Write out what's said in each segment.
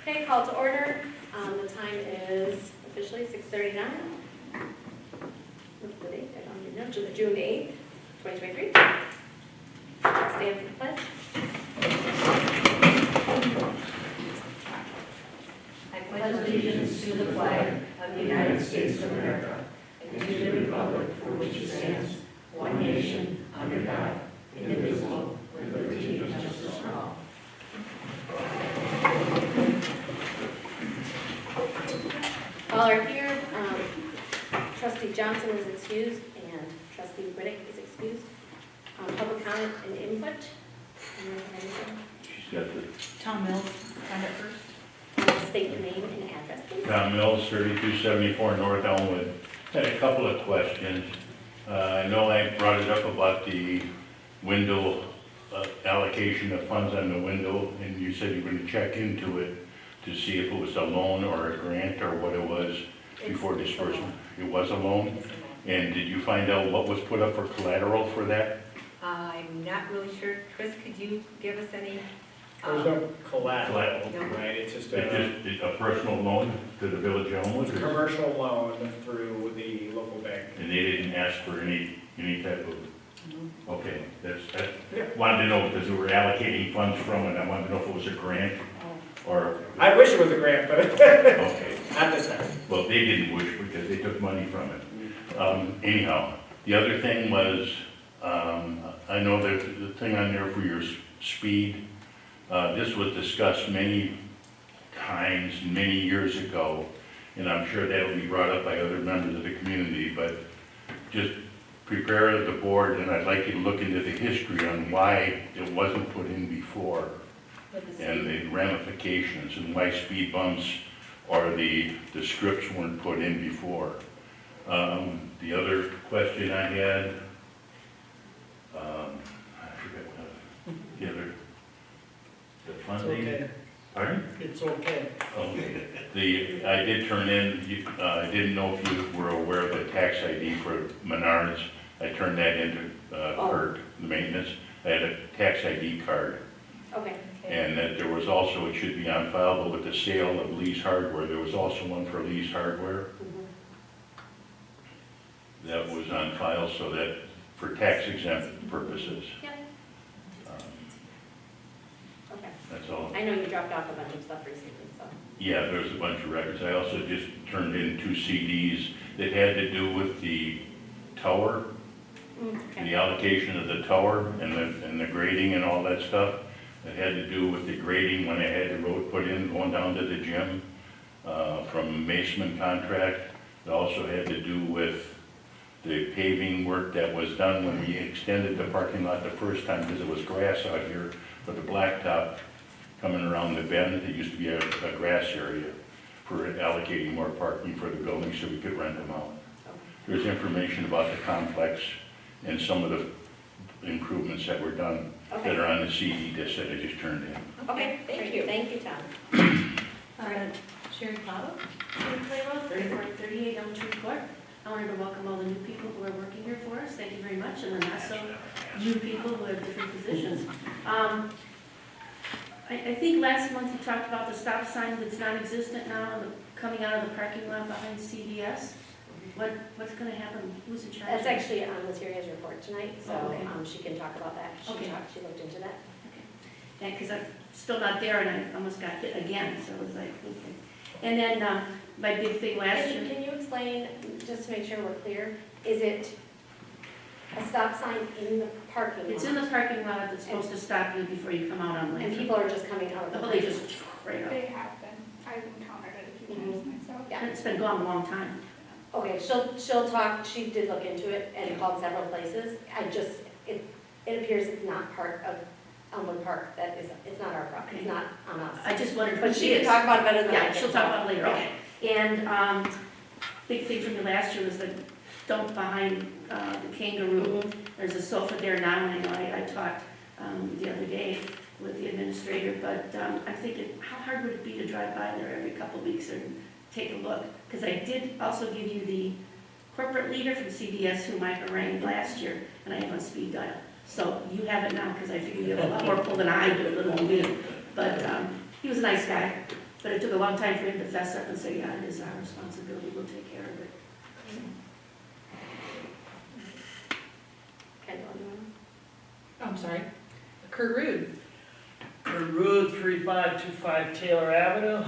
Okay, call to order. The time is officially 6:39. What's the date? I don't even know. June 8th, 2023. Let's stand for the pledge. I pledge allegiance to the flag of the United States of America and to the republic for which it stands, one nation, under God, indivisible, with liberty and justice for all. All are here. Trustee Johnson is excused and Trustee Riddick is excused. Public comment and input. Anyone have anything? She's got the Tom Mills, find it first. State your name and address, please. Tom Mills, 3274 North Elmwood. Had a couple of questions. I know I brought it up about the window allocation of funds on the window, and you said you were going to check into it to see if it was a loan or a grant or what it was before disbursement. It was a loan? And did you find out what was put up for collateral for that? I'm not really sure. Chris, could you give us any? There's no collateral, Collateral. right? It's just It's just a personal loan to the village of Elmwood? or- commercial loan through the local bank. And they didn't ask for any type of, Mm-hmm. okay, Yeah. wanted to know because we were allocating funds from it. I wanted to know if it was a grant or, I wish it was a grant, but okay. not this time. Well, they didn't wish because they took money from it. Anyhow, the other thing was, I know that the thing on there for your speed, this was discussed many times, many years ago, and I'm sure that'll be brought up by other members of the community, but just prepare the board, and I'd like you to look into the history on why it wasn't put in before, and the ramifications, and why speed bumps or the scripts weren't put in before. The other question I had, I forget what, the other, the funding. Okay. Pardon? It's okay. Okay. I did turn in, I didn't know if you were aware of the tax ID for Menards. I turned that into Kurt, the maintenance. I had a tax ID card. Okay. And that there was also, it should be on file, but with the sale of Lee's Hardware, there was also one for Lee's Hardware. That was on file so that, for tax exempt purposes. Yeah. Okay. That's all. I know you dropped off a bunch of stuff recently, so. Yeah, there's a bunch of records. I also just turned in 2 CDs that had to do with the tower, the allocation of the tower and the grading and all that stuff. It had to do with the grading when I had the road put in, going down to the gym, from Mason contract. It also had to do with the paving work that was done when we extended the parking lot the first time, because it was grass out here, but the blacktop coming around the bend, it used to be a grass area for allocating more parking for the building so we could rent them out. There's information about the complex and some of the improvements that were done that are on the CD disc that I just turned in. Okay, thank you. Thank you, Tom. Sherry Cottle? Sherry Claymore, 3438 Elmwood Court. I wanted to welcome all the new people who are working here for us. Thank you very much. And then also new people who have different positions. I think last month you talked about the stop sign that's non-existent now, coming out of the parking lot behind CVS. What's going to happen? Who's in charge? That's actually on Lateria's report tonight, so Oh, okay. she can talk about that. She Okay. looked into that. Yeah, because I'm still not there and I almost got hit again, so it was like, okay. And then my big thing last year. Can you explain, just to make sure we're clear, is it a stop sign in the parking lot? It's in the parking lot that's supposed to stop you before you come out on And Lincoln. people are just coming out of the Oh, they parking just right up. They have been. I've encountered it a few times myself. Yeah. And it's been gone a long time. Okay, she'll talk, she did look into it and called several places. It appears it's not part of Elmwood Park, it's not our property, it's not on us. I just wondered who But she is. can talk about it better than I Yeah, can. she'll talk about it later, Okay. okay. And big thing for me last year was the dump behind the Kangaroo. There's a sofa there now, and I know I talked the other day with the administrator, but I'm thinking, how hard would it be to drive by there every couple of weeks and take a look? Because I did also give you the corporate leader from CBS whom I harangued last year, and I have on speed dial. So you have it now, because I figure you have a lot more pull than I do, little me. But he was a nice guy, But it took a long time for him to fess up and say, yeah, it is our responsibility, we'll take care of it. Kendall, you want I'm sorry. Kurt Rude. Kurt Rude, 3525 Taylor Avenue.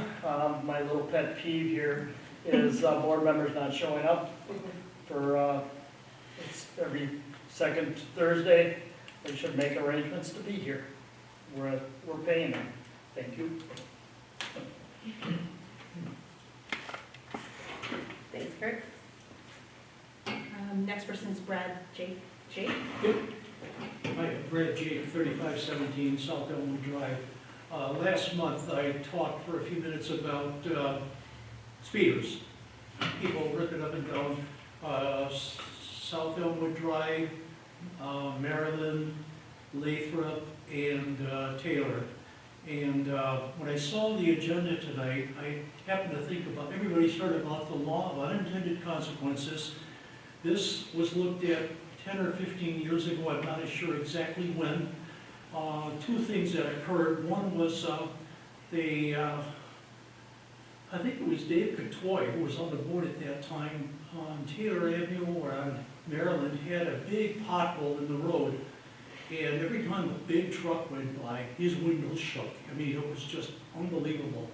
My little pet peeve here is board members not showing up for, it's every second Thursday. They should make arrangements to be here. We're paying them. Thank you. Thanks, Kurt. Next person is Brad Jake. Hi, Brad Jake, 3517 South Elmwood Drive. Last month, I talked for a few minutes about speeders. People ripping up and down South Elmwood Drive, Maryland, Lathrop, and Taylor. And when I saw the agenda tonight, I happened to think about, everybody's heard about the law of unintended consequences. This was looked at 10 or 15 years ago, I'm not sure exactly when. Two things that occurred. One was I think it was Dave Cotoy, who was on the board at that time, on Taylor Avenue or on Maryland, had a big pothole in the road. And every time a big truck went by, his windows shook. I mean, it was just unbelievable.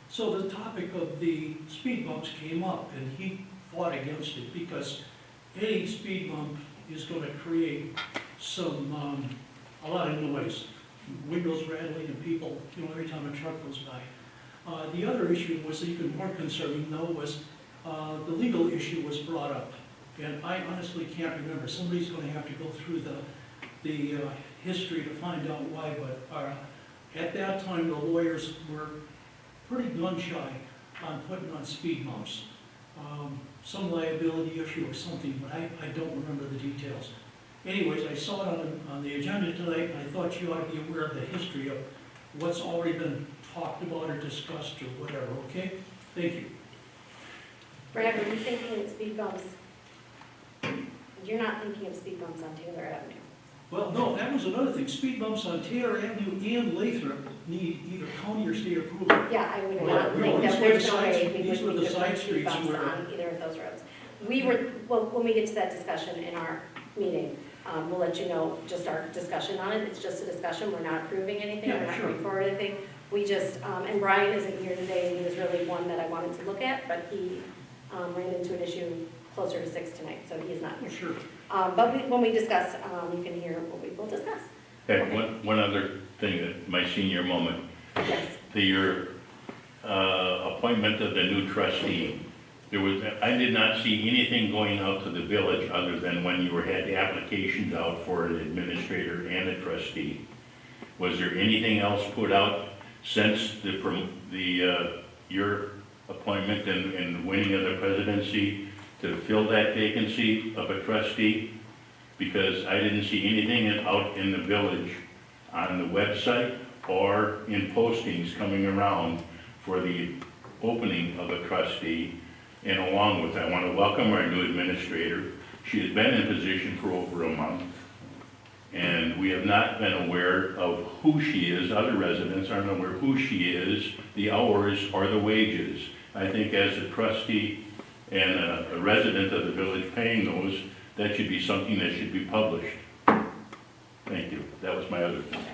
So the topic of the speed bumps came up, and he fought against it because any speed bump is going to create some, a lot of noise. Windows rattling and people, every time a truck goes by. The other issue was even more concerning, though, was the legal issue was brought up. And I honestly can't remember. Somebody's going to have to go through the history to find out why, but at that time, the lawyers were pretty gun-shy on putting on speed bumps. Some liability issue or something, but I don't remember the details. Anyways, I saw it on the agenda tonight, and I thought you ought to be aware of the history of what's already been talked about or discussed or whatever, okay? Thank you. Brad, were you thinking of speed bumps? You're not thinking of speed bumps on Taylor Avenue? Well, no, that was another thing. Speed bumps on Taylor Avenue and Lathrop need either county or state approval. Yeah, I would Well, not no, think these that were there's the no side- way we these were would the put side speed streets bumps where- on either of those roads. Well, when we get to that discussion in our meeting, we'll let you know just our discussion on it. It's just a discussion. We're not approving anything. Yeah, We're not sure. moving forward anything. We just, and Brian isn't here today, and he was really one that I wanted to look at, but he ran into an issue closer to 6 tonight, so he is not here. Sure. But when we discuss, you can hear what we will discuss. Okay, one other thing, that my senior moment, Yes. your appointment of the new trustee. I did not see anything going out to the village other than when you had the applications out for an administrator and a trustee. Was there anything else put out since your appointment and winning of the presidency to fill that vacancy of a trustee? Because I didn't see anything out in the village on the website or in postings coming around for the opening of a trustee. And along with that, I want to welcome our new administrator. She has been in position for over a month, and we have not been aware of who she is. Other residents aren't aware who she is, the hours, or the wages. I think as a trustee and a resident of the village paying those, that should be something that should be published. Thank you. That was my other thing. Okay.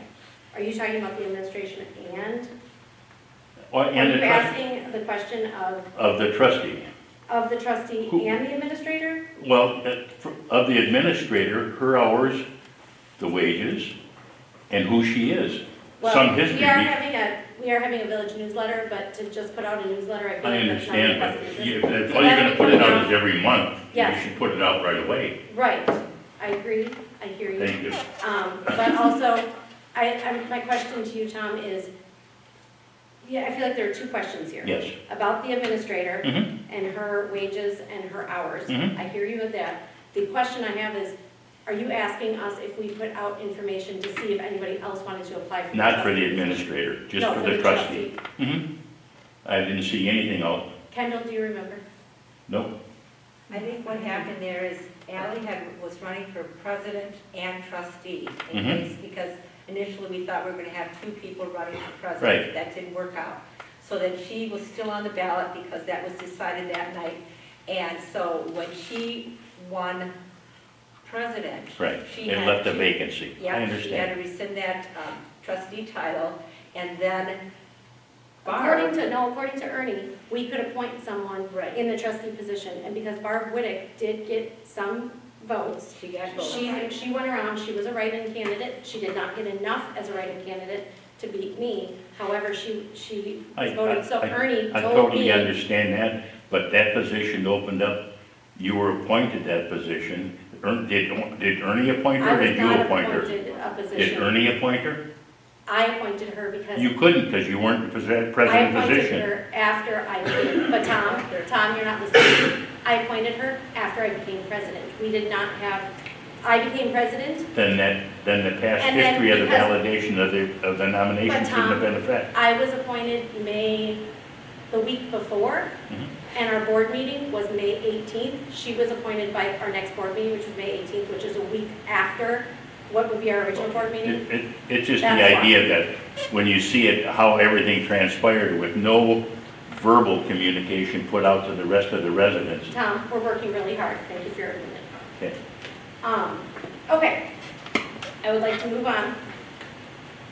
Are you talking about the administration and? Are Are you asking the question of the trustee? of the trustee Who? and the administrator? Well, of the administrator, her hours, the wages, and who she is. Some history. We are having a village newsletter, but to just put out a newsletter, I feel I like that's not understand, the but best you- business. that's So all you're that'll gonna be put it coming out is every month. Yes. You should put it out right away. Right, I agree, I hear you. Thank you. But also, my question to you, Tom, is, I feel like there are two questions here. Yes. About the administrator Mhm. and her wages and her hours. Mhm. I hear you with that. The question I have is, are you asking us if we put out information to see if anybody else wanted to apply for? Not for the trustee? administrator, just No, for the trustee. I didn't see anything out. Kendall, do you remember? Nope. I think what happened there is Ally was running for president and trustee in Mhm. case, because initially we thought we were going to have two people running for Right. president. That didn't work out. so that she was still on the ballot because that was decided that night. And so when she won president, Right, she it had left a to- vacancy. I yeah, she had understand. to rescind that trustee title, and then According Barb, to Ernie, we could appoint someone Right. in the trustee position, and because Barb Whittick did get some votes, she got votes. she went around, she was a write-in candidate, she did not get enough as a write-in candidate to beat me, however, she was voted, so Ernie I told totally me. understand that, but that position opened up, you were appointed that position. Did Ernie appoint her, I or was did you not appoint her? appointed a Did position. Ernie appoint her? I appointed her because You couldn't, because you weren't the president I appointed position. her after I became, but Tom, you're not listening. I appointed her after I became president. We did not have, I became president, Then the past And then history of the because- validation of the nomination But shouldn't have been a fact. I was appointed the week before, Mhm. and our board meeting was May 18th. She was appointed by our next board meeting, which was May 18th, which is a week after what would be our original board meeting. It's just the That's why. idea that when you see it, how everything transpired with no verbal communication put out to the rest of the residents. Tom, we're working really hard. Thank you for your opinion. Okay. Okay, I would like to move on.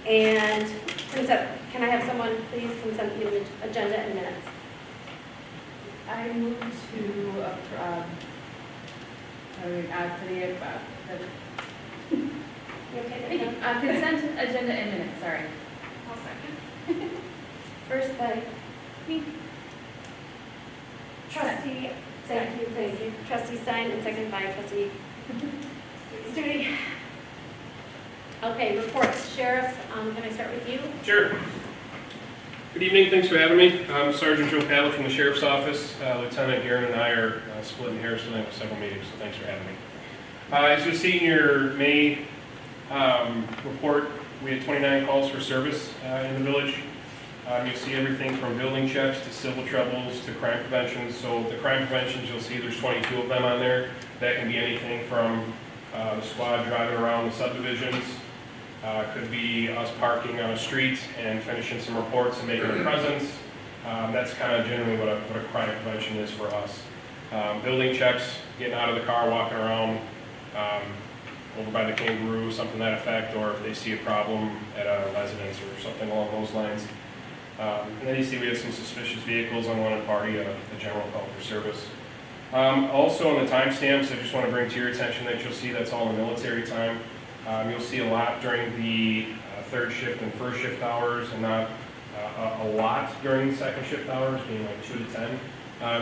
And consent, can I have someone please consent the agenda and minutes? I move to, You okay, Debbie? consent agenda and minutes, sorry. I'll second. First by me. Trustee, thank you. Trustee Stein and second by trustee Studi. Okay, reports. Sheriff, can I start with you? Sure. Good evening, thanks for having me. I'm Sergeant Joe Pavlik from the Sheriff's Office. Lieutenant Garen and I are splitting hairs tonight with several meetings, so thanks for having me. As you'll see in your May report, we had 29 calls for service in the village. You'll see everything from building checks to civil troubles to crime prevention. So the crime preventions, you'll see there's 22 of them on there. That can be anything from the squad driving around the subdivisions, could be us parking on a street and finishing some reports and making a presence. That's kind of generally what a crime prevention is for us. Building checks, getting out of the car, walking around over by the kangaroo, something to that effect, or if they see a problem at a residence or something along those lines. And then you see we have some suspicious vehicles on one party, a general call for service. Also on the timestamps, I just want to bring to your attention that you'll see that's all in military time. You'll see a lot during the third shift and first shift hours, and not a lot during the second shift hours, being like 2 to 10.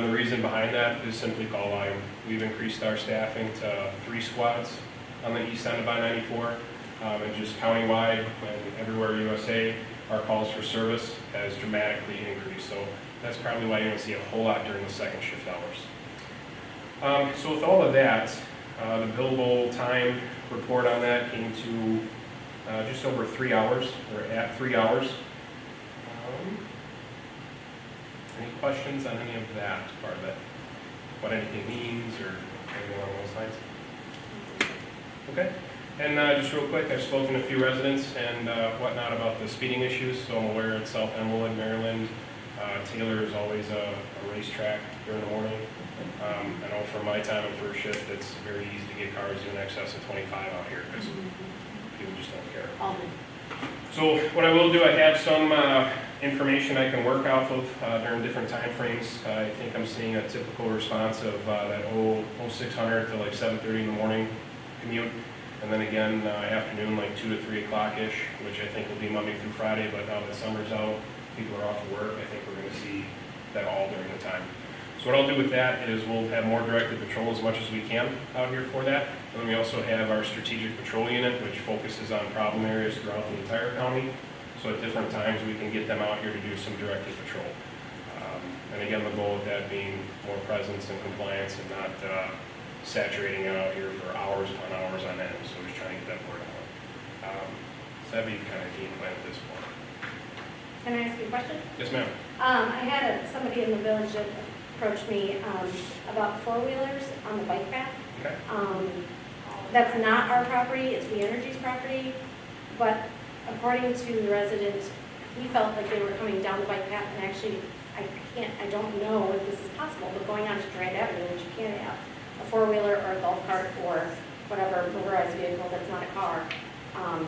The reason behind that is simply call volume. We've increased our staffing to 3 squads on the east end of I-94, and just countywide and everywhere USA, our calls for service has dramatically increased. So that's probably why you don't see a whole lot during the second shift hours. So with all of that, the billable time report on that came to just over 3 hours, or at 3 hours. Any questions on any of that part of it? What anything means or anything along those lines? Okay. And just real quick, I've spoken to a few residents and whatnot about the speeding issues, so I'm aware it's South Elmwood, Maryland. Taylor is always a racetrack during the morning. I know from my time in first shift, it's very easy to get cars in excess of 25 out here because people just don't care. So what I will do, I have some information I can work off of during different time frames. I think I'm seeing a typical response of that 0600 to like 7:30 in the morning commute. And then again, afternoon, like 2 to 3 o'clock-ish, which I think will be Monday through Friday, but now that summer's out, people are off of work, I think we're going to see that all during the time. So what I'll do with that is we'll have more directed patrol as much as we can out here for that. And then we also have our strategic patrol unit, which focuses on problem areas throughout the entire county. So at different times, we can get them out here to do some directed patrol. And again, the goal of that being more presence and compliance and not saturating it out here for hours upon hours on end. So we're just trying to get that word out. So that'd be kind of game plan at this point. Can I ask you a question? Yes, ma'am. I had somebody in the village that approached me about four-wheelers on the bike path. Okay. That's not our property, it's We Energy's property, but according to the resident he felt like they were coming down the bike path, and actually, I don't know if this is possible, but going on to Durand Avenue, which you can't have a four-wheeler or a golf cart or whatever motorized vehicle that's not a car,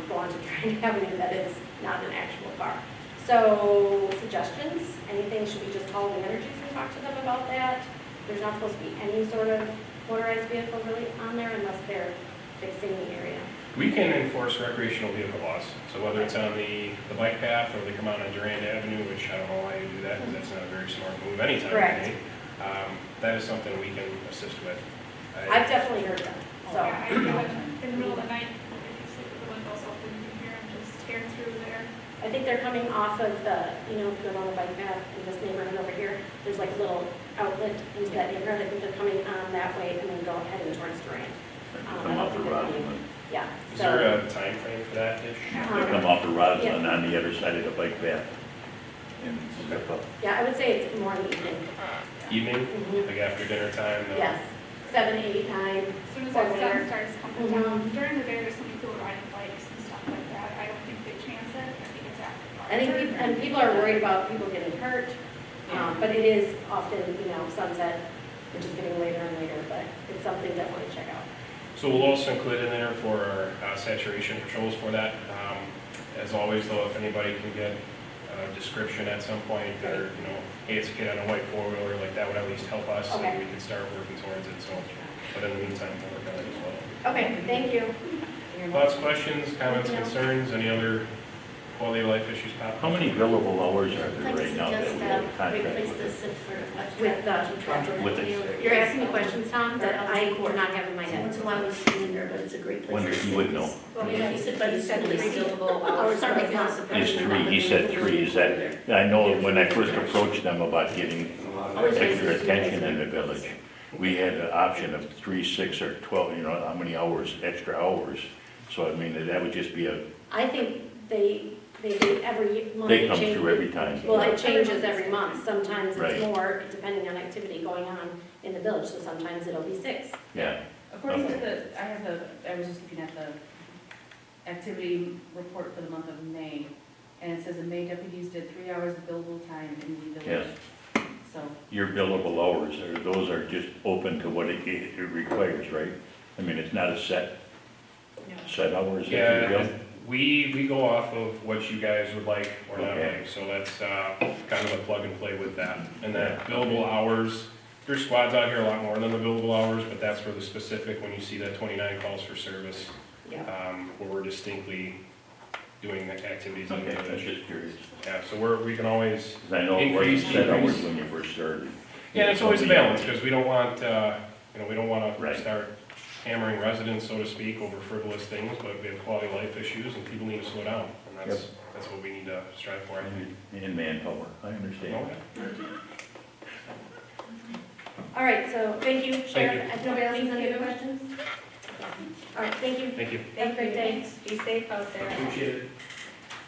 go on to Durand Avenue that is not an actual car. So, suggestions, anything, should we just call the Energies and talk to them about that? There's not supposed to be any sort of motorized vehicle really on there unless they're fixing the area. We can enforce recreational vehicle laws, so whether it's on the bike path or they come out on Durand Avenue, which I don't know why you do that, because that's not a very smart move anytime. Correct. That is something we can assist with. I've definitely heard that, so. Yeah, I do it in the middle of the night, if you sleep with the windows open, you can hear them just tear through there. I think they're coming off of the, if you're on the bike path in this neighborhood over here, there's like a little outlet into that neighborhood. I think they're coming on that way and then heading towards Durand. Come off of Roslyn. Yeah. Is So, there a time frame for that, Ish? They come off of Roslyn on the other side of the bike path. And step up. yeah, I would say it's more in the evening. Evening, Mhm. like after dinner time? Yes, 7, 8, 9. As soon as Or that sun later. starts coming Mhm. down, during the day, there's some people riding bikes and stuff like that. I don't think they chance it. I think it's after dark. I think, and people are worried about people getting hurt, but it is often, sunset, which is getting later and later, but it's something definitely to check out. So we'll also include in there for our saturation controls for that. As always, though, if anybody can get a description at some point, or, hey, it's a kid on a white four-wheeler, like that would at least help us, Okay. and we can start working towards it, so. But in the meantime, we'll work on it as well. Okay, thank you. Thoughts, questions, comments, concerns, any other quality of life issues pop up? How many billable hours are there I'd like to right now that suggest we have a contract replace with? the SIP for With the- With the- You're asking me questions, Tom, that I do not have in my So head. once in a while we see in there, but it's a great place. Wonder if you would know. Well, Yeah, you said by the said school, the they billable Oh, hours. sorry, yes. It's 3, he said 3, is that, I know when I first approached them about getting extra attention in the village, we had an option of 3, 6, or 12, how many hours, extra hours. So I mean, that would just be I think they do every month. they come change- through every time. Well, it changes every month. Sometimes Right. it's more, depending on activity going on in the village, so sometimes it'll be 6. Yeah, According to I was just looking at the activity report for the month of May, and it says in May deputies did 3 hours of billable time in the village. So, your billable hours, those are just open to what it requires, right? I mean, it's not a set hours that you Yeah, bill? we go off of what you guys would like or not Okay. like, so that's kind of a plug and play with that. And that billable hours, there's squads out here a lot more than the billable hours, but that's for the specific, when you see that 29 calls for service, Yeah. where we're distinctly doing the activities in Okay, the I was village. just curious. Yeah, so we can always, Because I know it wasn't Increase, set hours decrease. when you first started. yeah, it's always a balance, because we don't want, we don't want Right. to start hammering residents, so to speak, over frivolous things, but we have quality of life issues, and people need to slow down, and that's what we need to strive for, I think. And manpower, I understand. Okay. All right, so thank you, Sheriff. you. If nobody else has any other questions? All right, thank you. Thank you. Have a great day. Be safe out there. Appreciate it.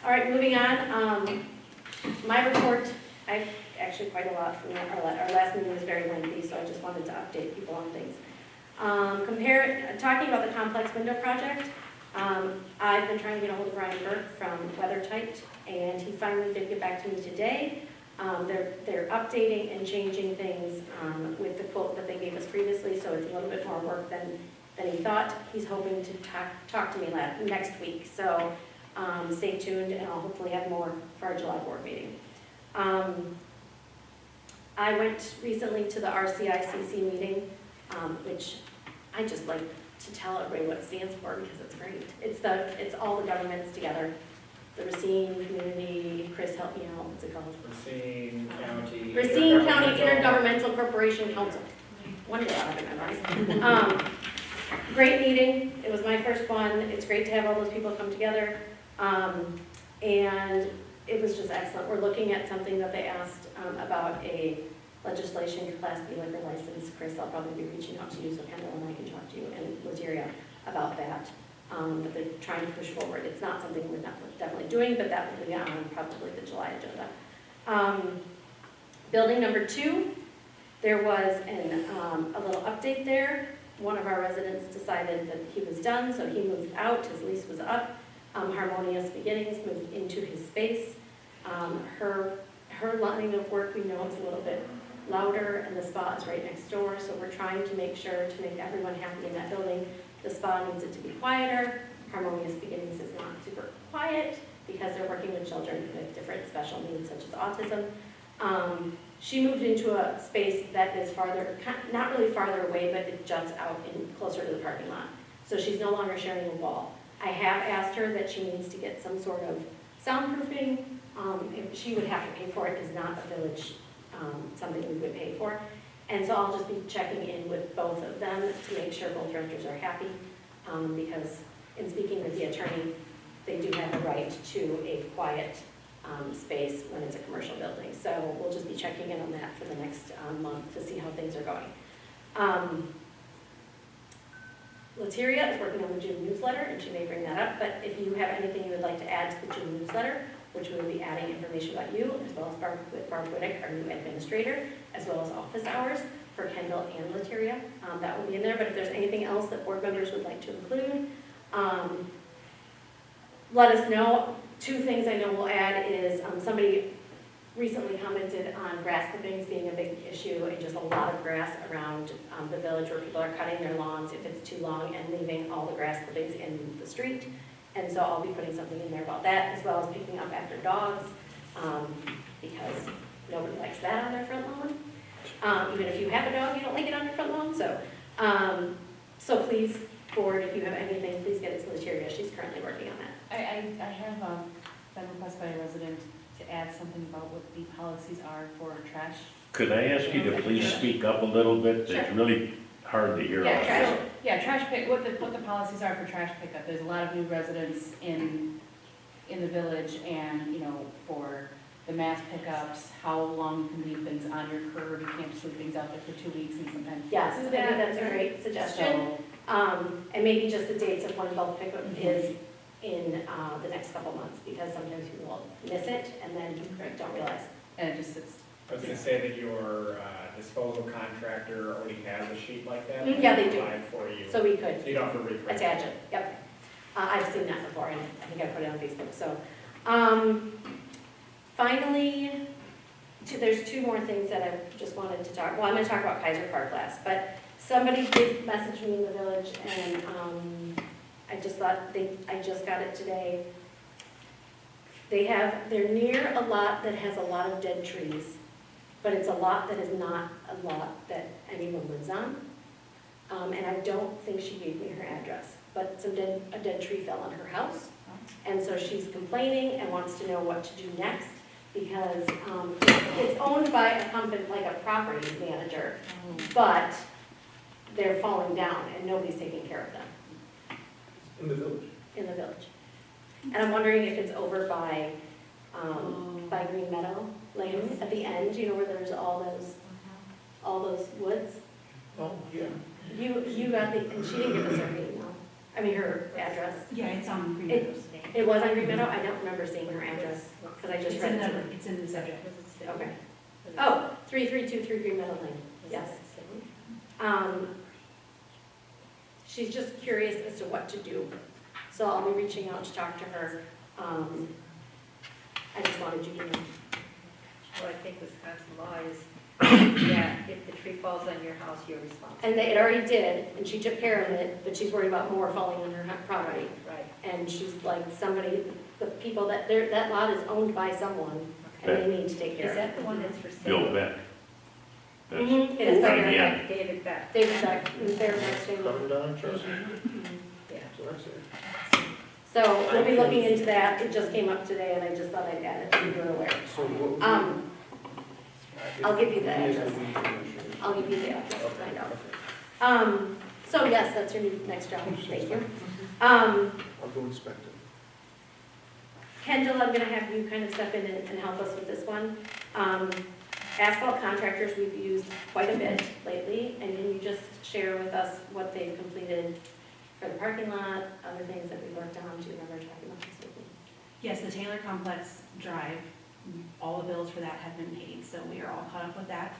All right, moving on. My report, I actually quite a lot from our last meeting was very lengthy, so I just wanted to update people on things. Talking about the complex window project, I've been trying to get a hold of Ryan Burke from WeatherTight, and he finally did get back to me today. They're updating and changing things with the quote that they gave us previously, so it's a little bit more work than he thought. He's hoping to talk to me next week, so stay tuned, and I'll hopefully have more for our July board meeting. I went recently to the RCICC meeting, which I just like to tell everybody what it stands for because it's great. It's all the governments together. The Racine Community, Chris, help me out, what's it called? Racine County. Racine County Intergovernmental Corporation Council. One day I'll have it memorized. Great meeting. It was my first one. It's great to have all those people come together. And it was just excellent. We're looking at something that they asked about a legislation for Class B liquor license. Chris, I'll probably be reaching out to you, so Kendall and I can talk to you and Lateria about that. That they're trying to push forward. It's not something we're definitely doing, but that will be on probably the July agenda. Building number 2, there was a little update there. One of our residents decided that he was done, so he moved out. His lease was up. Harmonious Beginnings moved into his space. Her line of work, we know, is a little bit louder, and the spa is right next door, so we're trying to make sure to make everyone happy in that building. The spa needs it to be quieter. Harmonious Beginnings is not super quiet because they're working with children with different special needs such as autism. She moved into a space that is farther, not really farther away, but it juts out in closer to the parking lot. So she's no longer sharing a wall. I have asked her that she needs to get some sort of soundproofing. If she would have to pay for it, is not a village, something we would pay for. And so I'll just be checking in with both of them to make sure both renters are happy, because in speaking with the attorney, they do have a right to a quiet space when it's a commercial building. So we'll just be checking in on that for the next month to see how things are going. Latiria is working on the June newsletter, and she may bring that up, but if you have anything you would like to add to the June newsletter, which we will be adding information about you, as well as Barb Whittick, our new administrator, as well as office hours for Kendall and Latiria. That will be in there, but if there's anything else that board members would like to include, let us know. Two things I know we'll add is somebody recently commented on grass clippings being a big issue, and just a lot of grass around the village where people are cutting their lawns if it's too long and leaving all the grass clippings in the street. And so I'll be putting something in there about that, as well as picking up after dogs, because nobody likes that on their front lawn. Even if you have a dog, you don't like it on your front lawn. So please, board, if you have anything, please get it to Latiria. She's currently working on that. I have been requested by a resident to add something about what the policies are for trash. Could I ask you to please speak up a little bit? Sure. It's really hard to hear. Trash pick, what the policies are for trash pickup. There's a lot of new residents in the village, and, for the mass pickups, how long you can leave things on your curb. You can't just leave things out there for 2 weeks and sometimes. Yes, I think that's a great suggestion. And maybe just the dates of when bulk pickup is in the next couple months, because sometimes people will miss it and then don't realize. And it just sits. I was gonna say that your disposal contractor already has a sheet like that. Yeah, they do. Applied for you. So we could So you don't have to reprint. attach it, yep. I've seen that before, and I think I put it on Facebook, so. Finally, there's two more things that I just wanted to talk, well, I'm gonna talk about Kaiser Park last, but somebody did message me in the village, and I just thought, I just got it today. They're near a lot that has a lot of dead trees, but it's a lot that is not a lot that anyone lives on. And I don't think she gave me her address, but a dead tree fell on her house. And so she's complaining and wants to know what to do next, because it's owned by a company, like a property manager, but they're falling down and nobody's taking care of them. In the village. In the village. And I'm wondering if it's over by Green Meadow Lane at the end, where there's all those woods. Oh, yeah. You got and she didn't give us her email. I mean, her address. Yeah, it's on Green Meadows. It was on Green Meadow? I don't remember seeing her address, because I just read it. It's in the subject. Okay. Oh, 3323 Green Meadow Lane, yes. She's just curious as to what to do. So I'll be reaching out to talk to her. I just wanted you to know. Well, I think Wisconsin law is that if the tree falls on your house, you're responsible. And it already did, and she took care of it, but she's worried about more falling on her property. Right. And she's like, the people that lot is owned by someone, and they need to take care Is of it. that the one that's for sale? Bill Beck. That's It is right, Beck. yeah. David Beck. David Beck, they're next to Coming down, trust me. Yeah. So that's it. So we'll be looking into that. It just came up today, and I just thought I'd add it so you're aware. So what? I'll give you the address. I'll give you the address to find out. So yes, that's your next job. Thank you. I'll go inspect it. Kendall, I'm gonna have you kind of step in and help us with this one. Asphalt contractors we've used quite a bit lately, and can you just share with us what they've completed for the parking lot, other things that we worked on? Do you remember talking about this with me? Yes, the Taylor Complex Drive, all the bills for that have been paid, so we are all caught up with that.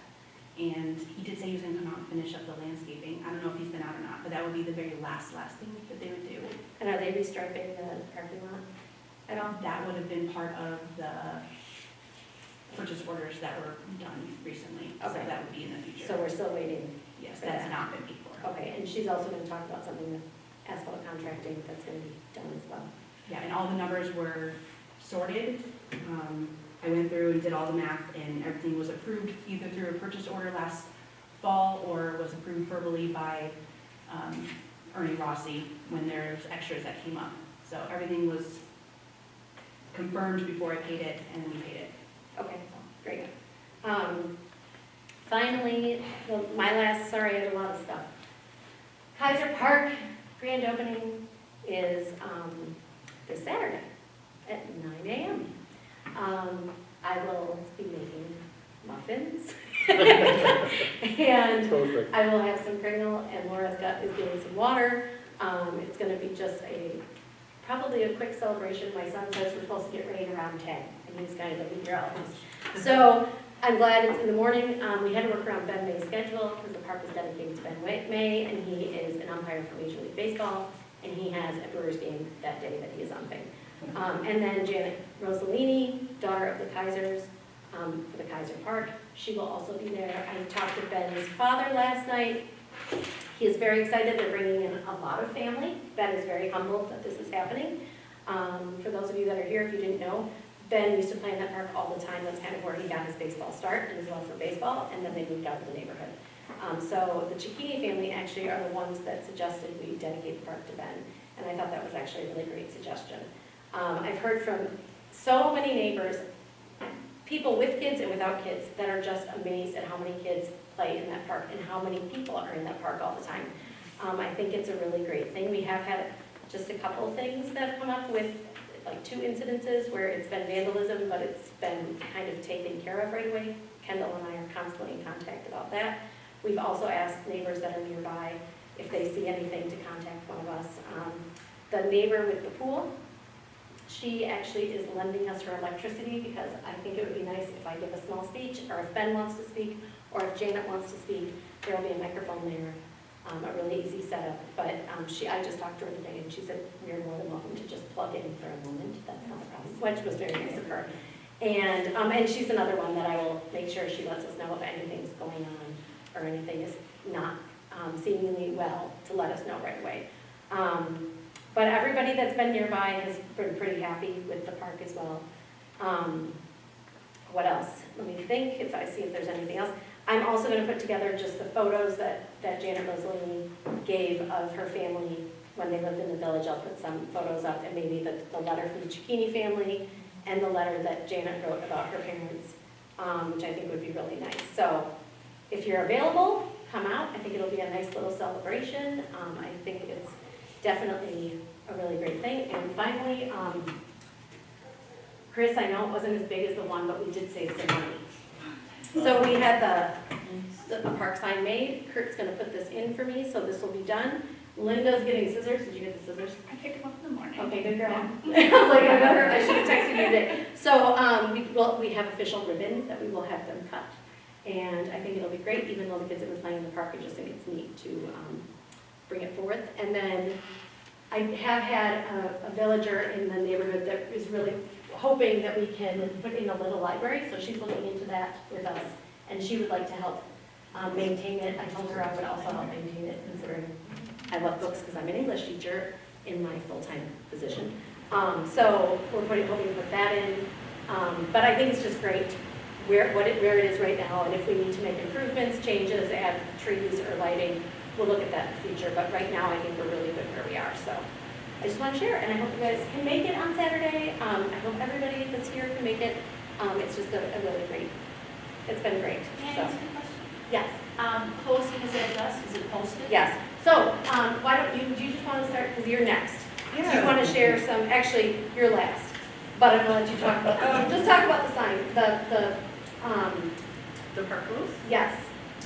And he did say he was gonna come out and finish up the landscaping. I don't know if he's been out or not, but that would be the very last thing that they would do. And are they restriping the parking lot at all? That would have been part of the purchase orders that were done recently, so Okay. that would be in the future. So we're still waiting. Yes, that's not been paid for. Okay, and she's also gonna talk about something with asphalt contracting that's gonna be done as well. Yeah, and all the numbers were sorted. I went through and did all the math, and everything was approved either through a purchase order last fall or was approved verbally by Ernie Rossi when there's extras that came up. So everything was confirmed before I paid it, and then we paid it. Okay, great. Finally, my last, sorry, I had a lot of stuff. Kaiser Park grand opening is this Saturday at 9 a.m. I will be making muffins. And Perfect. I will have some kringle, and Laura's is getting some water. It's gonna be just probably a quick celebration. My son says we're supposed to get rain around 10, and he's kind of a meteorologist. So I'm glad it's in the morning. We had to work around Ben May's schedule because the park is dedicated to Ben May, and he is an umpire for Major League Baseball, and he has a Brewers game that day that he is umping. And then Janet Rossellini, daughter of the Kaisers, for the Kaiser Park, she will also be there. I talked to Ben's father last night. He is very excited. They're bringing in a lot of family. Ben is very humbled that this is happening. For those of you that are here, if you didn't know, Ben used to play in that park all the time. That's kind of where he got his baseball start and his love for baseball, and then they moved out to the neighborhood. So the Cicchini family actually are the ones that suggested we dedicate the park to Ben, and I thought that was actually a really great suggestion. I've heard from so many neighbors, people with kids and without kids, that are just amazed at how many kids play in that park and how many people are in that park all the time. I think it's a really great thing. We have had just a couple of things that have come up with, like 2 incidences where it's been vandalism, but it's been kind of taken care of right away. Kendall and I are constantly in contact about that. We've also asked neighbors that are nearby if they see anything to contact one of us. The neighbor with the pool, she actually is lending us her electricity because I think it would be nice if I give a small speech, or if Ben wants to speak, or if Janet wants to speak, there will be a microphone there, a really easy setup. But I just talked to her today, and she said we are more than welcome to just plug in for a moment. That's not a problem, which was very nice of her. And she's another one that I will make sure she lets us know if anything's going on or anything is not seemingly well, to let us know right away. But everybody that's been nearby has been pretty happy with the park as well. What else? Let me think if I see if there's anything else. I'm also going to put together just the photos that Janet Rossellini gave of her family when they lived in the village. I'll put some photos up, and maybe the letter from the Cicchini family and the letter that Janet wrote about her parents, which I think would be really nice. So if you're available, come out. I think it'll be a nice little celebration. I think it's definitely a really great thing. And finally, Chris, I know it wasn't as big as the one, but we did save some money. So we had the park sign made. Kurt's gonna put this in for me, so this will be done. Linda's getting scissors. Did you get the scissors? I picked them up in the morning. Okay, good girl. I was like, I should have texted you today. So we have official ribbon that we will have them cut. And I think it'll be great, even though the kids have been playing in the park. I just think it's neat to bring it forth. And then I have had a villager in the neighborhood that is really hoping that we can put in a little library. So she's looking into that with us. And she would like to help maintain it. I told her I would also help maintain it, considering I love books because I'm an English teacher in my full-time position. So we're hoping to put that in. But I think it's just great where it is right now. And if we need to make improvements, changes, add trees or lighting, we'll look at that in the future. But right now, I think we're really good where we are. So I just want to share, and I hope you guys can make it on Saturday. I hope everybody that's here can make it. It's just a really great, it's been great. Can I So, ask you a question? yes. Posting is at dusk, is it posted? Yes. So, why don't you just want to start, because you're next. Do you want to share some, actually, you're last, but I'm going to let you talk about, just talk about the sign, The park rules? yes.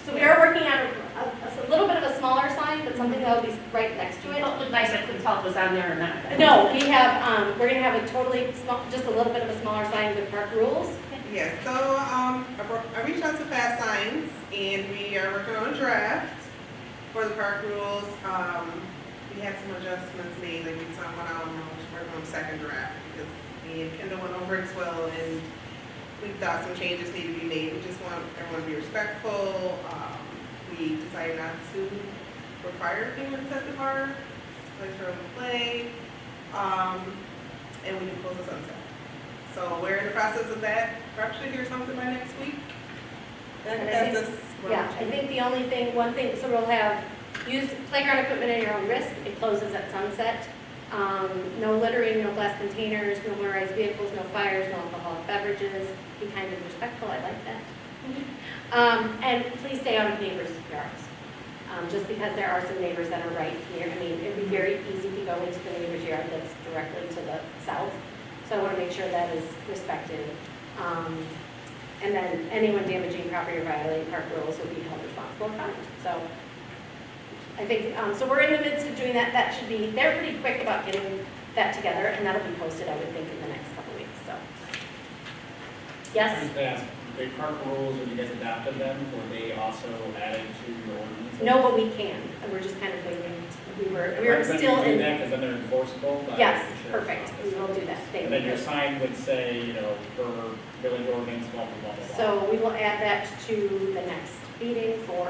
So we are working on a little bit of a smaller sign, but something that will be right next to it. It looked nice, I couldn't tell if it was on there or not. No, we have, we're going to have a totally small, just a little bit of a smaller sign with park rules. Yes, so I reached out to Fast Signs, and we are working on a draft for the park rules. We had some adjustments made, like we're working on the second draft, because me and Kendall went over it as well, and we thought some changes need to be made. We just want everyone to be respectful. We decided not to require payments at the bar, place for them to play, and we do close the sunset. So we're in the process of that. We'll actually hear something by next week. That's us. Yeah, I think the only thing, one thing, so we'll have, use playground equipment at your own risk. It closes at sunset. No littering, no glass containers, no motorized vehicles, no fires, no alcoholic beverages. Be kind and respectful, I like that. And please stay out of neighbors' yards. Just because there are some neighbors that are right here. I mean, it'd be very easy to go into the neighbor's yard that's directly to the south. So I want to make sure that is respected. And then anyone damaging property or violating park rules will be held responsible and fined. So I think, so we're in the midst of doing that. That should be, they're pretty quick about getting that together, and that'll be posted, I would think, in the next couple of weeks, so. Yes? I was gonna ask, the park rules, when you guys adopted them, were they also added to your ordinance? No, but we can, and we're just kind of waiting. We were still Do in. that, because then they're enforceable by Yes, the sheriff's perfect. office. We will do that. Thank And then you. your sign would say, you know, per village ordinance, blah, blah, blah, blah, blah. So we will add that to the next meeting for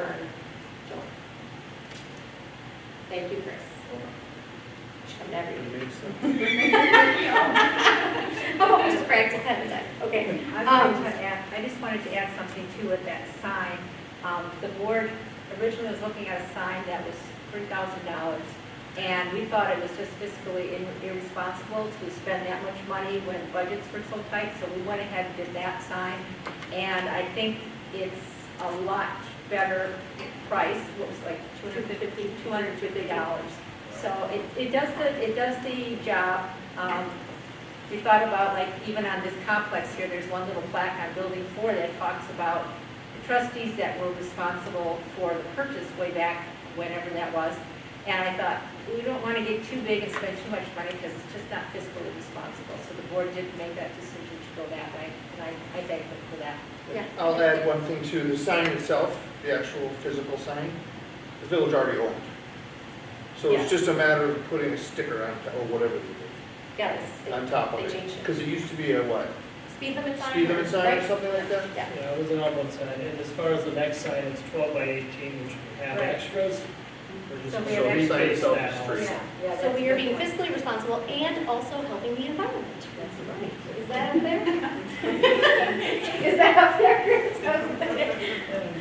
July. Thank you, Chris. Should come to every meeting. How about we just practice ahead of time? Okay. I just wanted to add something too with that sign. The board originally was looking at a sign that was $3,000, and we thought it was just fiscally irresponsible to spend that much money when budgets were so tight, so we went ahead and did that sign. And I think it's a lot better price, what was like $250. So it does the job. We thought about, like, even on this complex here, there's one little plaque on building 4 that talks about the trustees that were responsible for the purchase way back, whenever that was. And I thought, we don't want to get too big and spend too much money because it's just not fiscally responsible. So the board did make that decision to go that way, and I thank them for that. Yeah. I'll add one thing to the sign itself, the actual physical sign, the village already owned. So Yeah. it's just a matter of putting a sticker on top, or whatever, Yes. on top of They it. changed it. Because it used to be a what? Speed limit sign? Speed limit sign or Right. something like that? Yeah. Yeah, it was an Elmwood sign, and as far as the next sign, it's 12 by 18, which we have Right. extras. We're just So going we to have extra- reface Sign that itself is also. Yeah, So that's we are good. being fiscally responsible and also helping the environment. That's right. Is that up there? Is that up there?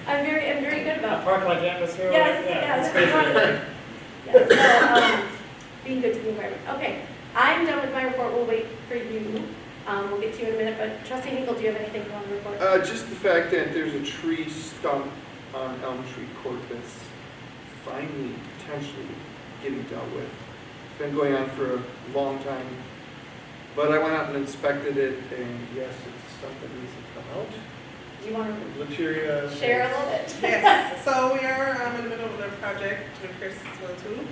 I'm very good about. Park like atmosphere. Yes, yeah, yes. it's basically- Yes, so, being good to the environment. Okay, I'm done with my report. We'll wait for you. We'll get to you in a minute, but Trustee Hinkle, do you have anything you want to report? Just the fact that there's a tree stump on Elm Tree Court that's finally, potentially getting dealt with. It's been going on for a long time. But I went out and inspected it, and yes, it's a stump that needs to come out. Do you want to Luteria. share a little bit? Yes, so we are in the middle of the project with Chris as well too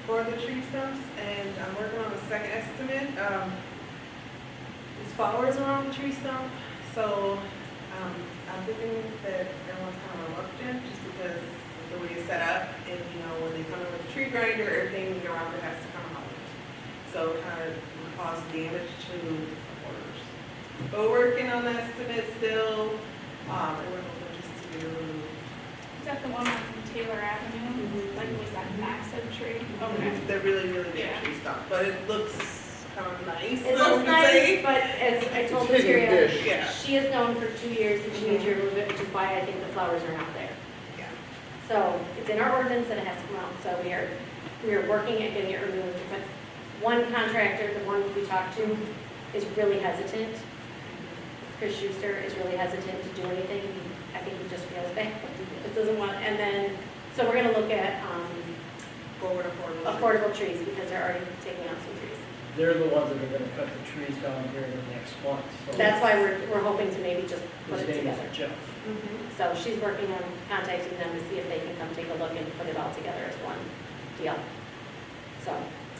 for the tree stumps, and I'm working on a second estimate. These flowers around the tree stump, so I'm thinking that everyone's kind of reluctant just because of the way it's set up, and you know, when they come in with the tree grinder, everything around it has to come out. So it kind of cause damage to the borders. But we're working on the estimate still, and we're hoping just to do. Is that the one on Taylor Avenue? Like, was that massive tree? Okay. The really, really big Yeah. tree stump, but it looks kind of nice. It I looks would nice, say. but as I told It's hidden Luteria, dish. Yeah. she has known for 2 years that she needs to remove it, which is why I think the flowers are not there. Yeah. So it's in our ordinance that it has to come out, so we are working at getting it removed. But one contractor, the one we talked to, is really hesitant. Chris Schuster is really hesitant to do anything. I think he just feels bad. Just doesn't want, and then, so we're gonna look at Forward affordable trees because they're already taking out some trees. They're the ones that are going to cut the trees down here in the next month. So That's why we're hoping to maybe just put his it name is together. Jeff. So she's working on contacting them to see if they can come take a look and put it all together as one deal. So,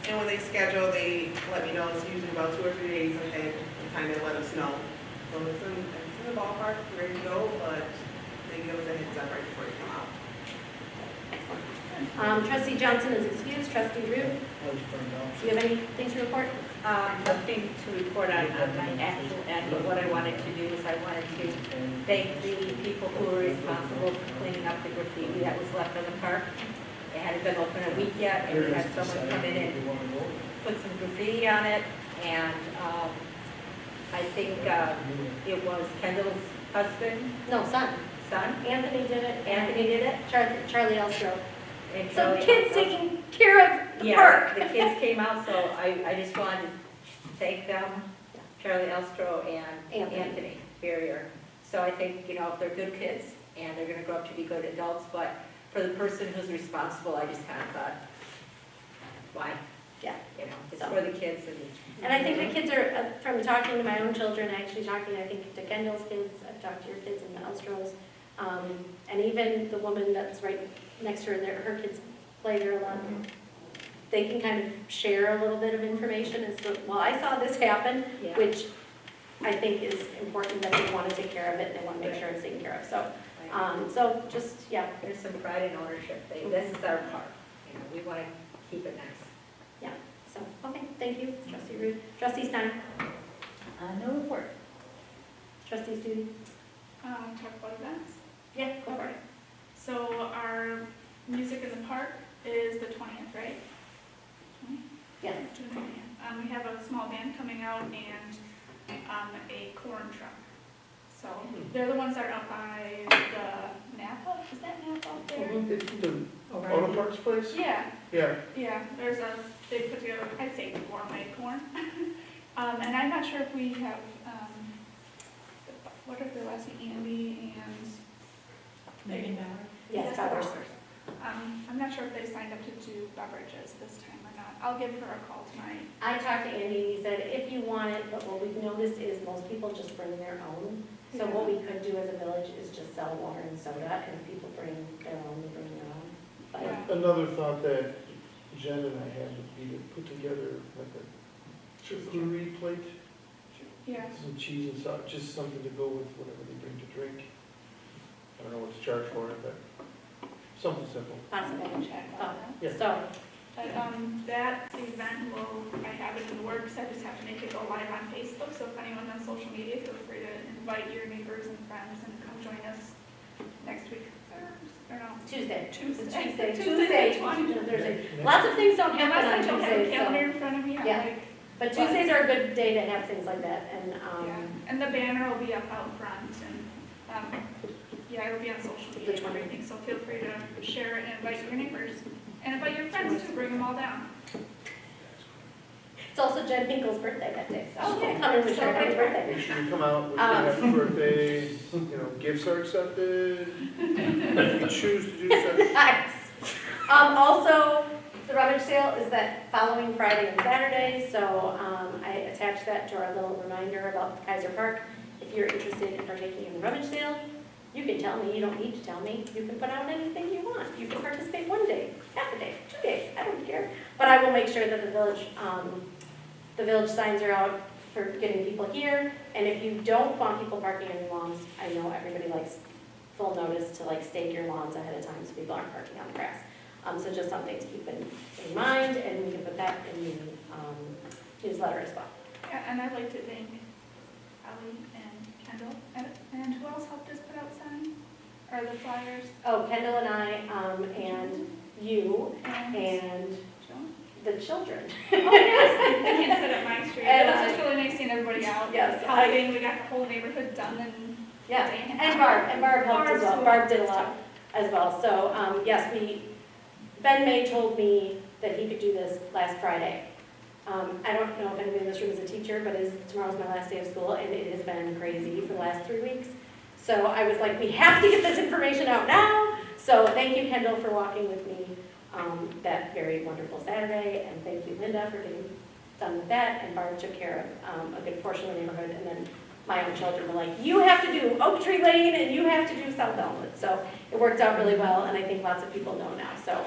And when they schedule, they let me know. It's usually about 2 or 3 days ahead and kind of let us know. So it's in the ballpark, ready to go, but they give us a heads up right before they come out. excellent. Trustee Johnson is excused. Trustee Root, I was burned out. do you have anything to report? Nothing to report on my actual end, but what I wanted to do is I wanted to thank the people who were responsible for cleaning up the graffiti that was left in the park. It hadn't been open a week yet, and we had someone come in and put some graffiti on it, and I think it was Kendall's husband, No, son. Anthony did it. Anthony did it. Charlie Elstro. and So Charlie kids also. taking care of the Yeah, park. the kids came out, so I just wanted to thank them, Charlie Elstro and Anthony Barrier. So I think, you know, if they're good kids, and they're gonna grow up to be good adults, but for the person who's responsible, I just kind of thought, why? Yeah. You know, it's So- for the kids and. And I think the kids are, from talking to my own children, actually talking, I think, to Kendall's kids, I've talked to your kids and the Elstros, and even the woman that's right next to her, her kids play there a lot. They can kind of share a little bit of information as to, well, I saw this happen, Yeah. which I think is important, that they want to take care of it and they want to make sure it's taken care of. So, so just, yeah, There's some pride in ownership. This is our park, you know, we want to keep it nice. so, okay, thank you, Trustee Ruth. Trustee Stein, No report. Trustee Studi? Talk about events. Yeah, go for it. So our music in the park is the 20th, right? 20th? Yes. June 20th. We have a small band coming out and a corn truck. So they're the ones that are out by the Napa. Is that Napa out there? It's the Auto Parts place? Yeah, Yeah. yeah. They put together, I'd say, gourmet corn. And I'm not sure if we have, what are their last name, Andy and Megan Bauer. Yes, Bowers. I'm not sure if they signed up to do beverages this time or not. I'll give her a call tonight. I talked to Andy, he said, if you want it, but what we've noticed is most people just bring their own. So what we could do as a village is just sell water and soda, and if people bring their own, they bring their own. But Yeah. Another thought that Jen and I had would be to put together like a charcuterie plate, Yeah. some cheese and stuff, just something to go with whatever they bring to drink. I don't know what to charge for it, but something simple. possible. Check Oh, on that. Yeah. So, But, that event I have it in the works, I just have to make it go live on Facebook, so if anyone's on social media, feel free to invite your neighbors and friends and come join us next week, or no, Tuesday. Tuesday. Tuesday. 20th. Thursday. Lots of things don't happen Unless on I don't have a Tuesdays, calendar so. in front of me, I'm Yeah. like, But Tuesdays are a good day to have things like that, and, yeah, and the banner will be up out front, and, yeah, it'll be on social media and 20th. everything, so feel free to share it and invite your neighbors, and invite your friends too, bring them all down. it's also Jen Hinkle's birthday that day, so. Oh, yeah. Come and wish her happy birthday. Make sure you come out with your Um, happy birthday, you know, gifts are accepted. If you choose to do so. Nice. Also, the rummage sale is that following Friday and Saturday, so I attached that to our little reminder about Kaiser Park. If you're interested in partaking in the rummage sale, you can tell me, you don't need to tell me. You can put out anything you want. You can participate one day, half a day, 2 days, I don't care. But I will make sure that the village signs are out for getting people here. And if you don't want people parking on your lawns, I know everybody likes full notice to like stake your lawns ahead of time so people aren't parking on the grass. So just something to keep in mind, and we can put that in the newsletter as well. Yeah, and I'd like to thank Ali and Kendall, and who else helped us put out signs, or the flyers, Oh, Kendall and I, and you, and and Joan? the children. Oh, yes, the kids sit at my street, And it was just really nice seeing everybody out. Yes, Helping, we got the whole neighborhood done in Yeah, a day and a and half. Barb helped as well. Barb's Barb did a lot as well. So, yes, Ben May told me that he could do this last Friday. I don't know if anybody in this room is a teacher, but tomorrow's my last day of school, and it has been crazy for the last 3 weeks. So I was like, we have to get this information out now. So thank you, Kendall, for walking with me that very wonderful Saturday, and thank you, Linda, for getting done with that. And Barb took care of a good portion of the neighborhood, and then my own children were like, you have to do Oak Tree Lane, and you have to do South Elmwood. So it worked out really well, and I think lots of people know now. So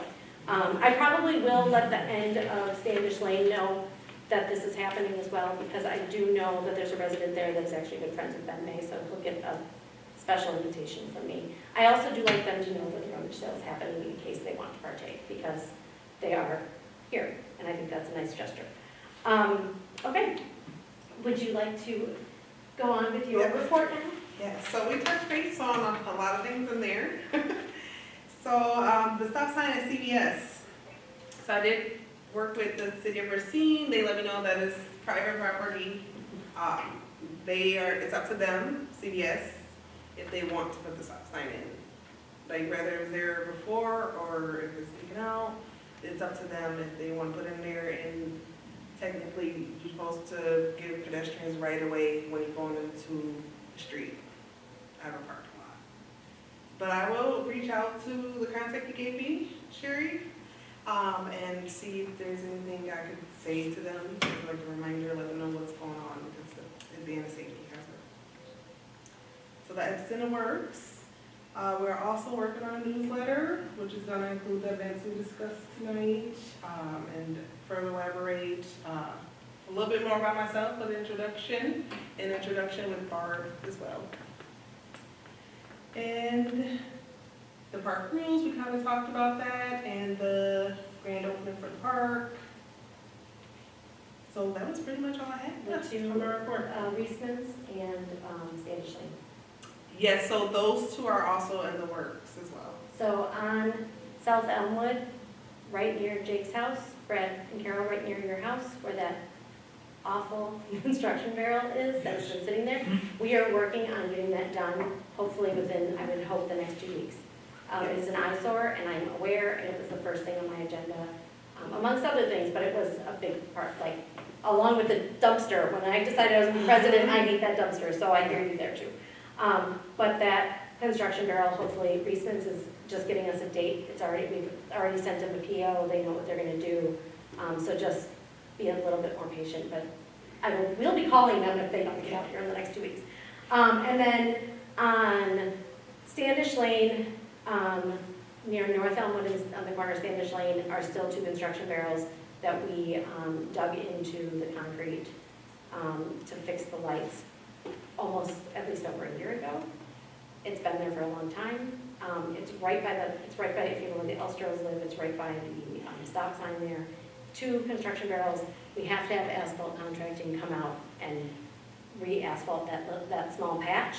I probably will let the end of Standish Lane know that this is happening as well, because I do know that there's a resident there that is actually good friends with Ben May, so he'll get a special invitation from me. I also do like them to know that the rummage sale is happening in case they want to partake, because they are here, and I think that's a nice gesture. Okay, would you like to go on with your report now? Yeah, so we touched base on a lot of things in there. So, the stop sign at CVS. So I did work with the city of Racine, they let me know that it's private property. It's up to them, CVS, if they want to put the stop sign in. Like whether it was there before or if it's taken out, it's up to them if they want to put it in there. And technically, you're supposed to give pedestrians right away when you're going into the street, out of a parking lot. But I will reach out to the contact you gave me, Sherry, and see if there's anything I could say to them, like a reminder, let them know what's going on, because it'd be in a safety hazard. So that's in the works. We're also working on a newsletter, which is gonna include the events we discussed tonight, and further elaborate, a little bit more about myself with an introduction with Barb as well. And the park rules, we kind of talked about that, and the grand opening for the park. So that was pretty much all I had. The two from my report. Reisman's and Standish Lane. Yes, so those two are also in the works as well. So on South Elmwood, right near Jake's house, Brad and Carol, right near your house, where that awful construction barrel is that's been sitting there, we are working on getting that done, hopefully within, I would hope, the next 2 weeks. It's an eyesore, and I'm aware, and it was the first thing on my agenda, amongst other things, but it was a big part, like, along with the dumpster. When I decided I was gonna be president, I need that dumpster, so I hear you there too. But that construction barrel, hopefully, Reisman's is just getting us a date. We've already sent them a PO, they know what they're gonna do. So just be a little bit more patient, but we'll be calling them if they don't get out here in the next 2 weeks. And then on Standish Lane, near North Elmwood and on the corner of Standish Lane are still 2 construction barrels that we dug into the concrete to fix the lights almost at least over a year ago. It's been there for a long time. It's right by, if you know where the Elstros live, it's right by the stop sign there. 2 construction barrels. We have to have asphalt contracting come out and re-asphalt that small patch.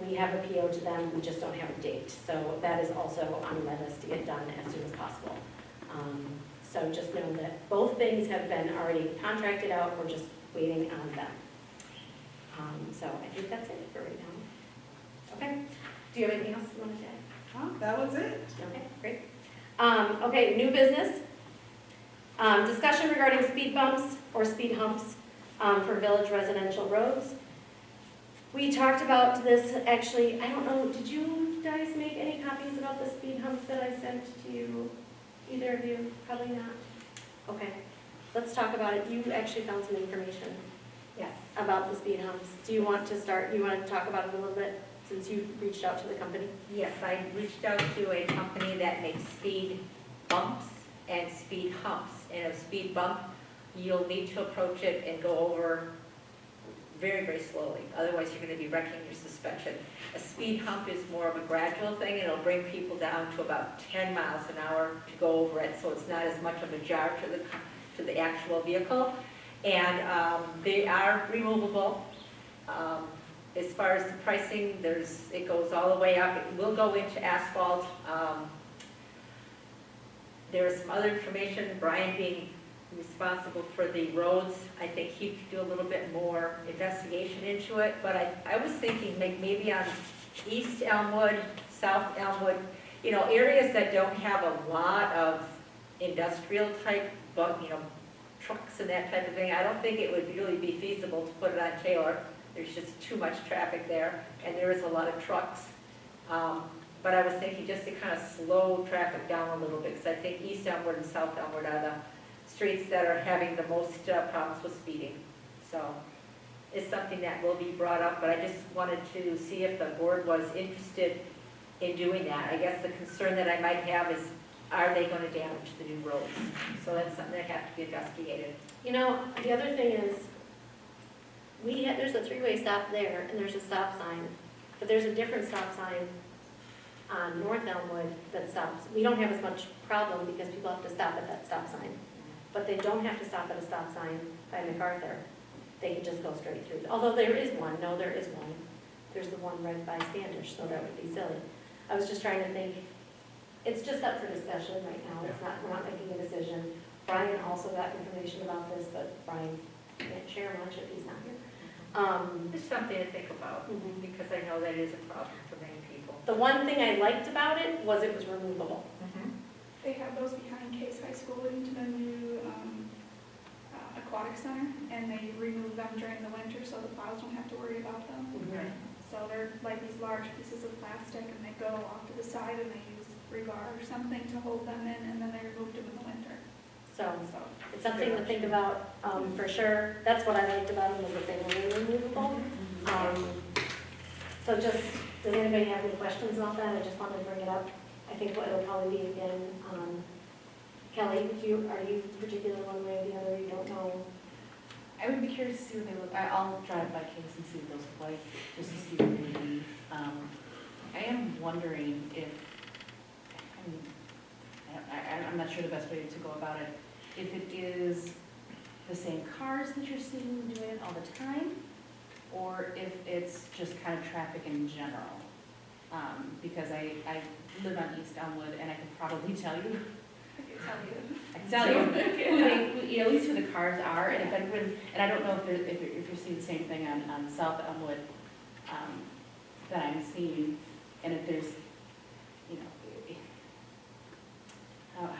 We have a PO to them, we just don't have a date. So that is also on my list to get done as soon as possible. So just know that both things have been already contracted out, we're just waiting on them. So I think that's it for right now. Okay, do you have anything else you want to add? That was it. Okay, great. Okay, new business. Discussion regarding speed bumps or speed humps for village residential roads. We talked about this, actually, I don't know, did you guys make any copies about the speed humps that I sent to you? Either of you? Probably not. Okay, let's talk about it. You actually found some information. Yes. About the speed humps. Do you want to start, you want to talk about it a little bit since you reached out to the company? Yes, I reached out to a company that makes speed bumps and speed humps. And a speed bump, you'll need to approach it and go over very, very slowly. Otherwise, you're going to be wrecking your suspension. A speed hump is more of a gradual thing, and it'll bring people down to about 10 miles an hour to go over it, so it's not as much of a jar to the actual vehicle. And they are removable. As far as the pricing, it goes all the way up. It will go into asphalt. There is some other information. Brian, being responsible for the roads, I think he could do a little bit more investigation into it. But I was thinking maybe on East Elmwood, South Elmwood, areas that don't have a lot of industrial type, trucks and that type of thing. I don't think it would really be feasible to put it on Taylor. There's just too much traffic there, and there is a lot of trucks. But I was thinking just to kind of slow traffic down a little bit, because I think East Elmwood and South Elmwood are the streets that are having the most problems with speeding. So it's something that will be brought up, but I just wanted to see if the board was interested in doing that. I guess the concern that I might have is, are they going to damage the new roads? So that's something that has to be investigated. The other thing is, there's a 3-way stop there, and there's a stop sign, but there's a different stop sign on North Elmwood that stops. We don't have as much problem because people have to stop at that stop sign. but they don't have to stop at a stop sign by MacArthur. They could just go straight through. Although there is one, no, there is one. There's the one right by Standish, so that would be silly. I was just trying to think, it's just up for discussion right now. It's not, we're not making a decision. Brian also got information about this, but Brian can't share much if he's not here. It's something to think about, Mhm. because I know that is a problem for many people. The one thing I liked about it was it was removable. They have those behind Case High School into the new aquatic center, and they remove them during the winter so the plows don't have to worry about them. Right. So they're like these large pieces of plastic, and they go off to the side, and they use rebar or something to hold them in, and then they removed them in the winter. So So it's something to think about, for sure. That's what I liked about them, was that they were really removable. So just, does anybody have any questions about that? I just wanted to bring it up. I think what it'll probably be again, Kelly, are you particular one way or the other? You don't know? I would be curious to see what they look, I'll drive by Case and see what those look like, just to see what they would be. I am wondering if, I mean, I'm not sure the best way to go about it, if it is the same cars that you're seeing doing it all the time, or if it's just kind of traffic in general. Because I live on East Elmwood, and I can probably tell you, I can tell you. who they, at least who the cars are, and and I don't know if you're seeing the same thing on South Elmwood, that I'm seeing, and if there's, you know,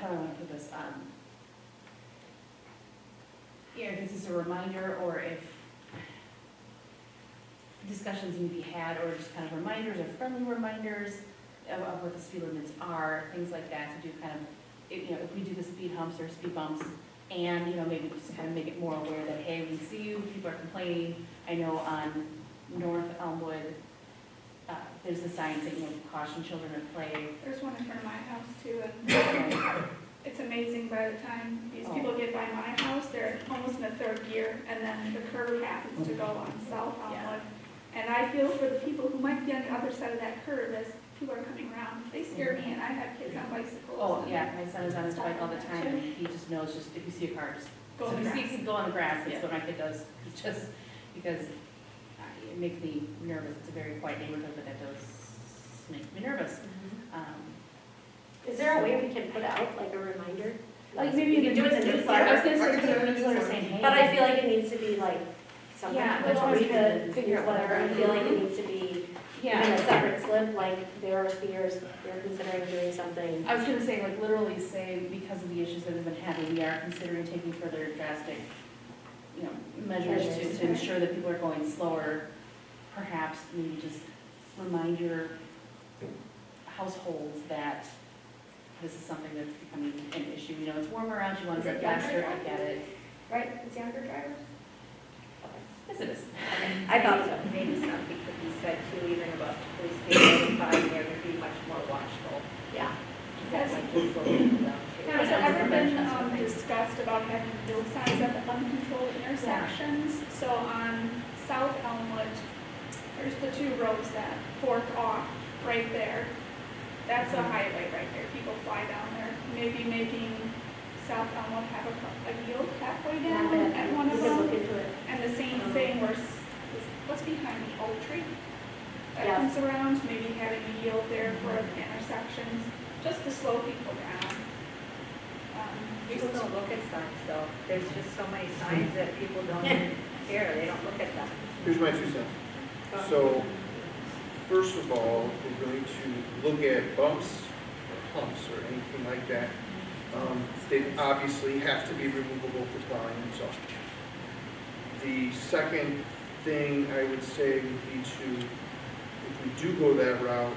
how do I want to put this, if this is a reminder, or if discussions need to be had, or just kind of reminders, or friendly reminders of what the speed limits are, things like that, to do kind of, if we do the speed humps or speed bumps, and, maybe just kind of make it more aware that, hey, we see you, people are complaining. I know on North Elmwood, there's the sign saying, caution children at play. There's one in front of my house too, and it's amazing by the time these people get by my house, they're almost in a third gear, and then the curve happens to go on South Elmwood. And I feel for the people who might be on the other side of that curve as people are coming around. They scare me, and I have kids on bicycles. Oh, yeah, my son is on his bike all the time, and he just knows, just if you see a car, just, Go so on if the you see grass. him go on the grass, that's what my kid does. It's just because it makes me nervous. It's a very quiet neighborhood, but that does make me nervous. Is there a way we can put out like a reminder? Like maybe We can do it in the I was newsletter. gonna say, put a newsletter saying, hey. But I feel like it needs to be like something, Yeah, that's what we that's could figure out whatever. I feel like it needs to be Yeah. even a separate slip, like there are skiers, they're considering doing something. I was gonna say, like, literally say, because of the issues that we've been having, we are considering taking further drastic, measures to ensure that people are going slower. Perhaps maybe just remind your households that this is something that's becoming an issue. It's warmer out, you want Is to it go faster, younger? I get it. Right, it's younger drivers? Yes, it is. I thought so. Maybe something could be said too, even about police being notified, they're going to be much more watchful. Yeah. Has- That might just slow people down too. Has it ever been discussed about having yield signs at the uncontrolled intersections? So on South Elmwood, there's the two roads that fork off right there. That's a highway right there. People fly down there. Maybe making South Elmwood have a yield halfway down at one of We could look them. into it. And the same thing where, what's behind the oak tree? That Yes. comes around, maybe having a yield there for the intersections, just to slow people down. People don't look at signs though. There's just so many signs that people don't care. They don't look at them. Here's my 2 cents. So, first of all, we're going to look at bumps or humps or anything like that. They obviously have to be removable for plowing and so on. The second thing I would say would be to, if we do go that route,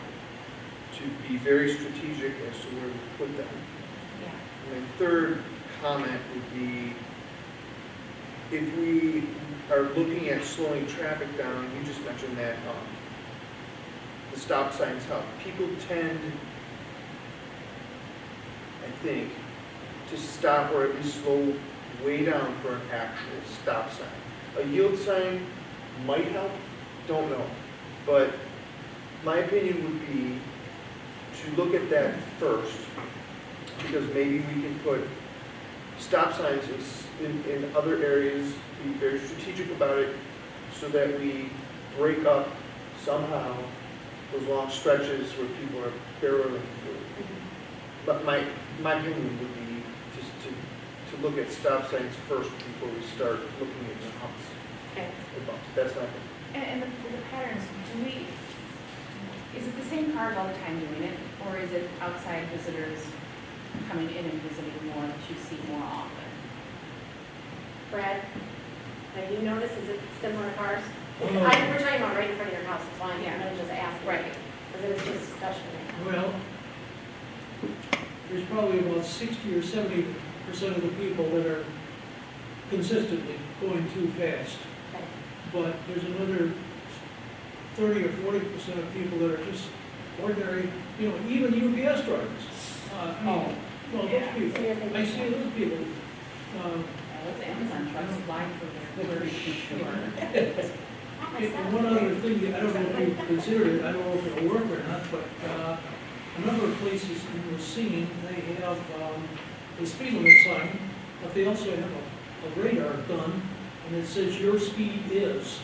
to be very strategic as to where we put them. Yeah. And my third comment would be, if we are looking at slowing traffic down, you just mentioned that the stop signs help. People tend, I think, to stop or at least slow way down for an actual stop sign. A yield sign might help, don't know. But my opinion would be to look at that first, because maybe we can put stop signs in other areas, be very strategic about it, so that we break up somehow those long stretches where people are barreling through. But my opinion would be just to look at stop signs first before we start looking at the humps. Okay. The bumps. That's my opinion. And the patterns, is it the same cars all the time doing it, or is it outside visitors coming in and visiting more that you see more often? Brad, have you noticed, is it similar cars? Well, We're talking about right in front of your house, it's fine, Yeah. I'm gonna just ask. Right. Because it was just discussion right now. Well, there's probably about 60 or 70% of the people that are consistently going too fast. Okay. But there's another 30 or 40% of people that are just ordinary, even UPS drivers. Well, those people, So you're thinking- I see those people. Those Amazon trucks fly for their sure. And one other thing, I don't know if you've considered it, I don't know if it'll work or not, but a number of places in the scene, they have a speed limit sign, but they also have a radar gun, and it says your speed is.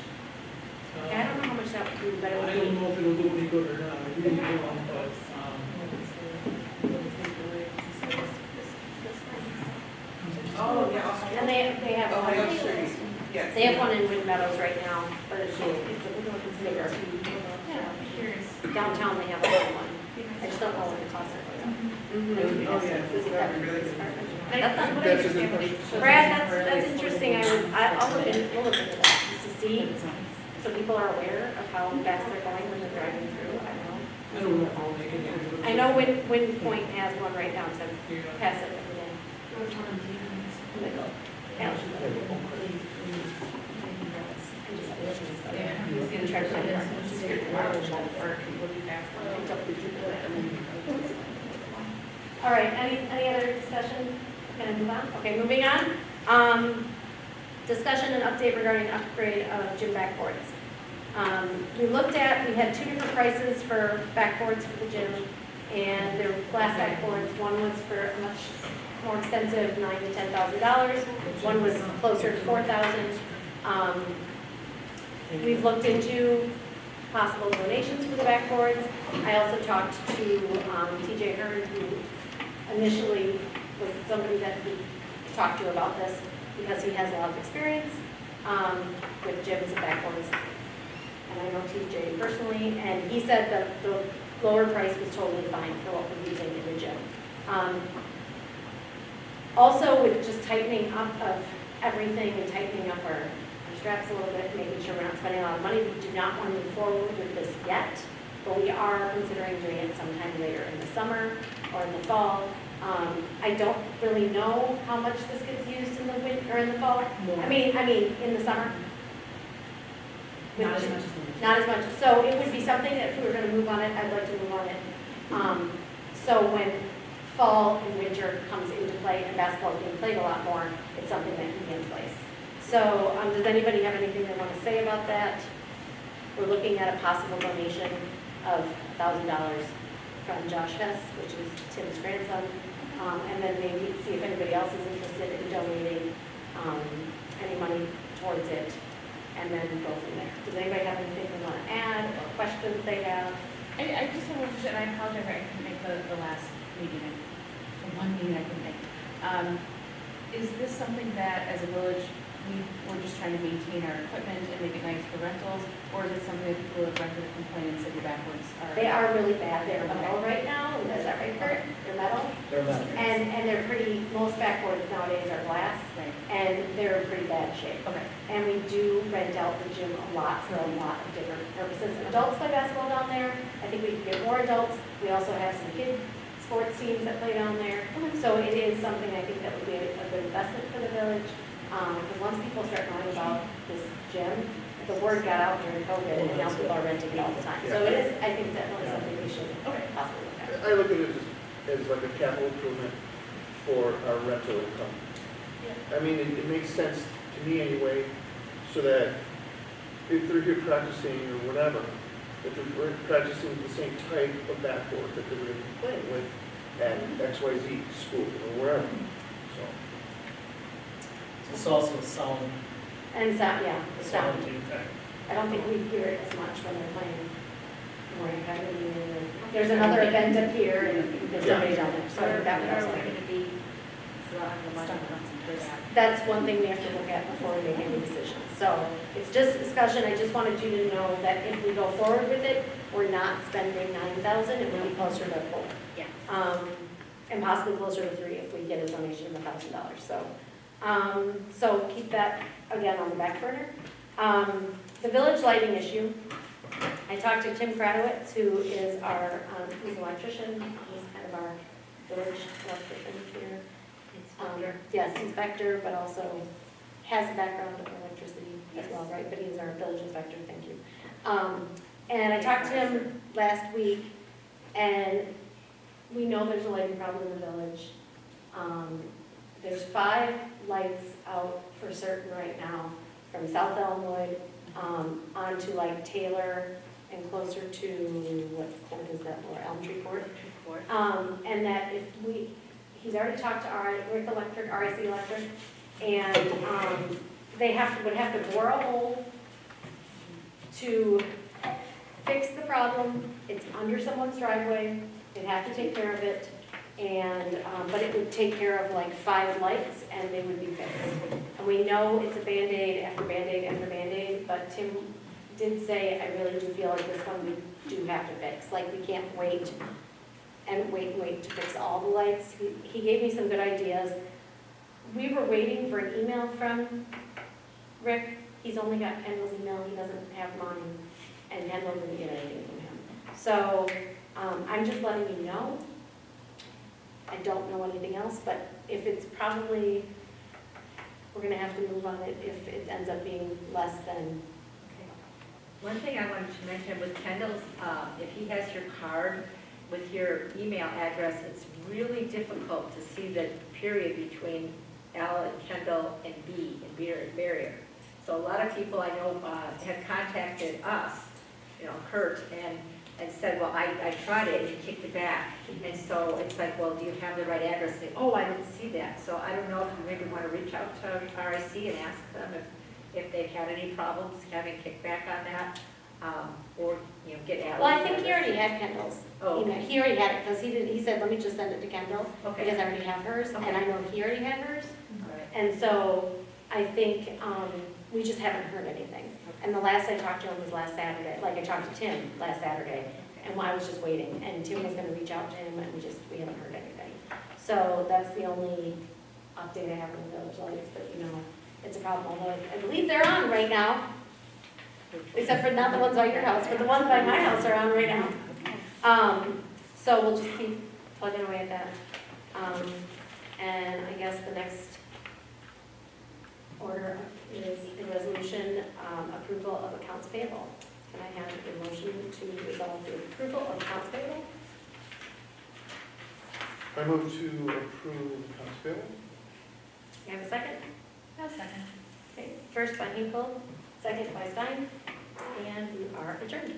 I don't know how much that would do, but it I would don't be. know if it'll do any good or not, I really don't, but, Oh, yeah. And they have Oh, one, Hill Street, yes. they have one in Wind Meadows right now, but it's bigger. Yeah, I'm curious. Downtown, they have another one. I just don't know what the cost are. Oh, yeah, this is gonna be really good. That's not what I That's a good understand. question. Brad, that's interesting, I'll look into that, just to see, so people are aware of how fast they're going when they're driving through, I don't know. I don't know if I'll make it. I know Wind Point has one right now, because I Yeah. pass it every day. And they go, yeah. Yeah. Try to find it. All right, any other discussion? Gonna move on? Okay, moving on. Discussion and update regarding upgrade of gym backboards. We had two different prices for backboards for the gym, and they're glass backboards. One was for a much more expensive, $9,000 to $10,000. One was closer to $4,000. We've looked into possible donations for the backboards. I also talked to TJ Hearn, who initially was somebody that we talked to about this because he has a lot of experience with gyms and backboards. And I know TJ personally, and he said that the lower price was totally fine for what we're using in the gym. Also, with just tightening up of everything and tightening up our straps a little bit, making sure we're not spending a lot of money, we do not want to move forward with this yet, but we are considering doing it sometime later in the summer or in the fall. I don't really know how much this gets used in the winter or in the fall. I mean, in the summer. Not as much as the Not as much. So it would be something that if we were going to move on it, I'd like to move on it. So when fall and winter comes into play and basketball is being played a lot more, it's something that can be in place. So does anybody have anything they want to say about that? We're looking at a possible donation of $1,000 from Josh Hess, which is Tim's grandson, and then maybe see if anybody else is interested in donating any money towards it, and then go from there. Does anybody have anything they want to add or questions they have? I just have one question, and I apologize, I couldn't make the last meeting, the one meeting I couldn't make. Is this something that, as a village, we're just trying to maintain our equipment and make it nice for rentals, or is it something that people have rented and complained and said your backwards are? They are really bad. They're metal right now. Is that right, Kurt? They're metal? They're not. And they're pretty, most backboards nowadays are glass, Right, and they're in pretty bad shape. okay. And we do rent out the gym a lot for a lot of different purposes. Adults play basketball down there. I think we can get more adults. We also have some kid sports teams that play down there. So it is something I think that would be a good investment for the village. Because once people start knowing about this gym, the word got out during COVID, and now people are renting it all the time. So it is, I think, definitely something we should possibly look at. I look at it as like a capital improvement for our rental income. I mean, it makes sense to me anyway, so that if they're here practicing or whatever, if they're practicing the same type of backboard that they would be playing with at XYZ school or wherever. So It's also a sound, And sound, yeah, the sound. impact. I don't think we hear it as much when they're playing. Morning Academy, and there's another event up here, and there's somebody down there, so Where that would are also. we gonna be? So on the money for that. That's one thing we have to look at before we make any decisions. So it's just a discussion, I just wanted you to know that if we go forward with it, we're not spending 9,000, it will be closer to 4. Yeah. And possibly closer to 3 if we get a donation of $1,000. So, so keep that again on the back burner. The village lighting issue, I talked to Tim Kratowitz, who is our, he's an electrician, he's kind of our village electrician here. Yes, inspector, but also has a background in electricity as well, right? But he's our village inspector, thank you. And I talked to him last week, and we know there's a lighting problem in the village. There's 5 lights out for certain right now, from South Elmwood, onto like Taylor and closer to, what court is that, or Elm Tree Court? And that if he's already talked to Rick Electric, RIC Electric, and they would have to bore a hole to fix the problem. It's under someone's driveway, they'd have to take care of it, and, but it would take care of like 5 lights, and they would be fixed. And we know it's a Band-Aid after Band-Aid after Band-Aid, but Tim did say, I really do feel like this one we do have to fix. Like, we can't wait and wait to fix all the lights. He gave me some good ideas. We were waiting for an email from Rick. He's only got Kendall's email, he doesn't have mine, and Kendall didn't get anything from him. So, I'm just letting you know. I don't know anything else, but if it's probably, we're gonna have to move on it if it ends up being less than. One thing I wanted to mention with Kendall's, if he has your card with your email address, it's really difficult to see the period between L and Kendall and B in barrier. So a lot of people I know have contacted us, Kurt, and said, well, I tried it and it kicked it back. And so it's like, well, do you have the right address? They, oh, I didn't see that. So I don't know if you maybe want to reach out to RIC and ask them if they've had any problems having kickback on that, or, get Ally's. Well, I think he already had Kendall's. Oh. He already had it, because he said, let me just send it to Kendall, Okay. because I already have hers, Okay. and I know he already had hers. All right. And so I think we just haven't heard anything. And the last I talked to him was last Saturday, like I talked to Tim last Saturday, and I was just waiting, and Tim was gonna reach out to him, and we haven't heard anything. So that's the only update I have on the village lights, but it's a problem, although I believe they're on right now, except for not the ones by your house, but the ones by my house are on right now. So we'll just keep plugging away at that. And I guess the next order is the resolution approval of accounts payable. Can I have a motion to resolve the approval of accounts payable? I move to approve accounts payable. Can I have a second? I'll second. Okay, first by Hinkle, second by Stein, and we are adjourned.